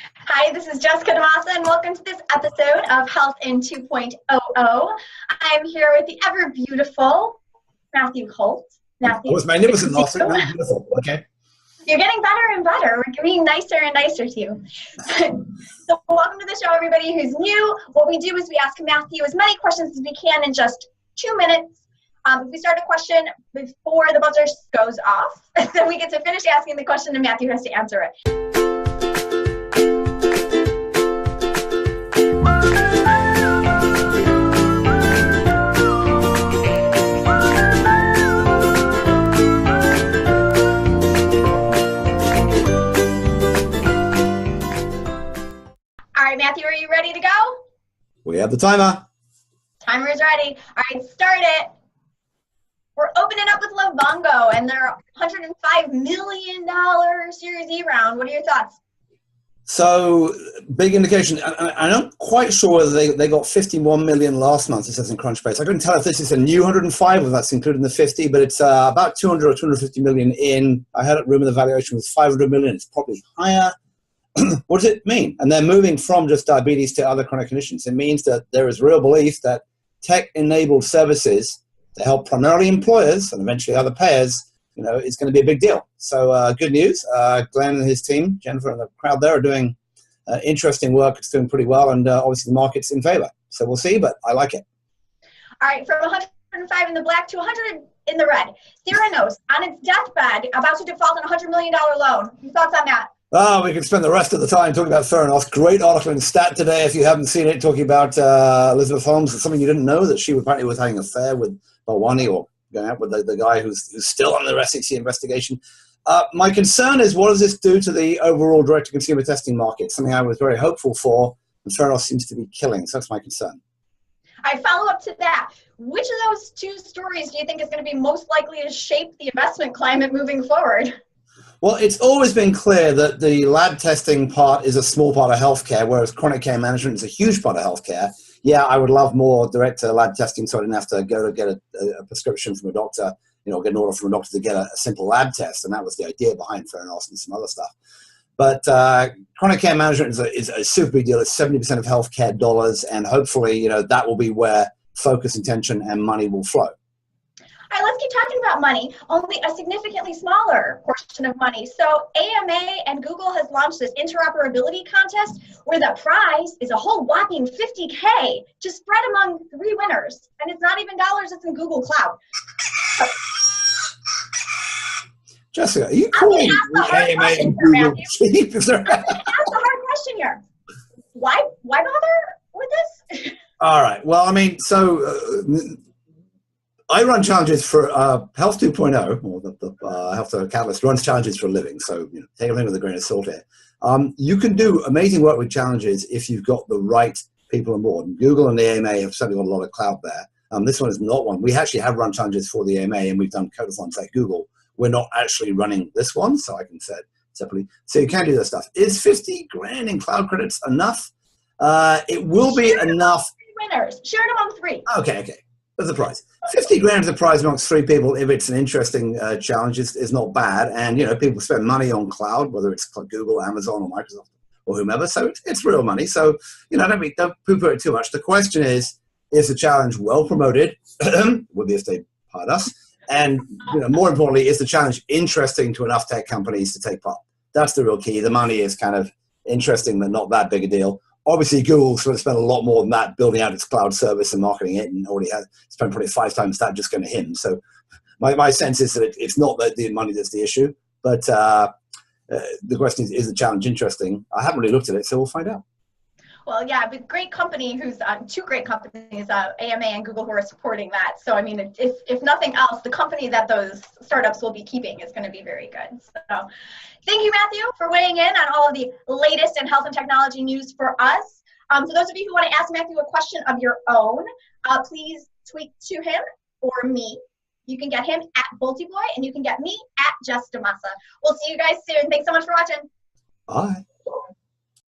Hi, this is Jessica DaMassa, and welcome to this episode of Health in 2.0. I'm here with the ever beautiful Matthew Holt. Matthew, I was magnificent last week. Now beautiful. Okay. You're getting better and better. We're getting nicer and nicer to you. So welcome to the show, everybody who's new. What we do is we ask Matthew as many questions as we can in just 2 minutes. If we start a question before the buzzer goes off, then we get to finish asking the question and Matthew has to answer it. All right, Matthew, are you ready to go? We have the timer. Timer is ready. All right, start it. We're opening up with Livongo and their $105 million Series E round. What are your thoughts? So, big indication. I'm not quite sure whether they got 51 million last month, it says in Crunchbase. I couldn't tell if this is a new 105 or that's included in the 50, but it's about 200 or 250 million in. I had a rumor the valuation was 500 million. It's probably higher. What does it mean? And they're moving from just diabetes to other chronic conditions. It means that there is real belief that tech-enabled services to help primarily employers and eventually other payers, is going to be a big deal. So good news. Glenn and his team, Jennifer and the crowd there are doing interesting work. It's doing pretty well, and obviously the market's in favor. So we'll see, but I like it. All right, from 105 in the black to 100 in the red. Theranos, on its deathbed, about to default on a $100 million loan. Your thoughts on that? Oh, we could spend the rest of the time talking about Theranos. Great article in Stat today, if you haven't seen it, talking about Elizabeth Holmes. It's something you didn't know, that she apparently was having an affair with Balwani, or going out with the guy who's still under SEC investigation. My concern is, what does this do to the overall direct-to-consumer testing market? Something I was very hopeful for, and Theranos seems to be killing. So that's my concern. I follow up to that. Which of those two stories do you think is going to be most likely to shape the investment climate moving forward? Well, it's always been clear that the lab testing part is a small part of healthcare, whereas chronic care management is a huge part of healthcare. Yeah, I would love more direct lab testing, so I didn't have to go to get a prescription from a doctor, get an order from a doctor to get a simple lab test. And that was the idea behind Theranos and some other stuff. But chronic care management is a super big deal. It's 70% of healthcare dollars. And hopefully, that will be where focus, attention, and money will flow. All right, let's keep talking about money, only a significantly smaller portion of money. So AMA and Google has launched this interoperability contest where the prize is a whole whopping $50K to spread among 3 winners. And it's not even dollars, it's in Google Cloud. Jessica, are you calling the AMA and Google cheap? That's a hard question here. Why bother with this? All right. Well, I run challenges for Health 2.0, or the Health Catalyst runs challenges for a living, so take everything with a grain of salt here. You can do amazing work with challenges if you've got the right people on board. And Google and the AMA have certainly got a lot of clout there. This one is not one. We actually have run challenges for the AMA, and we've done codathons at Google. We're not actually running this one, so I can say it separately. So you can do that stuff. Is 50 grand in cloud credits enough? It will be enough. 3 winners. Share it among 3. Okay. That's the prize. 50 grand is a prize amongst 3 people if it's an interesting challenge. Is not bad. And, people spend money on cloud, whether it's Google, Amazon, or Microsoft, or whomever. So it's real money. So, don't poo-poo it too much. The question is the challenge well promoted? Would be if they hired us. And, more importantly, is the challenge interesting to enough tech companies to take part? That's the real key. The money is kind of interesting, but not that big a deal. Obviously, Google's going to spend a lot more than that building out its cloud service and marketing it, and already has spent probably 5 times that just going to him. So my sense is that it's not the money that's the issue, but the question is the challenge interesting? I haven't really looked at it, so we'll find out. Well, yeah, but great company who's 2 great companies, AMA and Google, who are supporting that. So, if nothing else, the company that those startups will be keeping is going to be very good. So thank you, Matthew, for weighing in on all of the latest in health and technology news for us. For those of you who want to ask Matthew a question of your own, please tweet to him or me. You can get him at BoltyBoy, and you can get me at Jess DaMassa. We'll see you guys soon. Thanks so much for watching. Bye.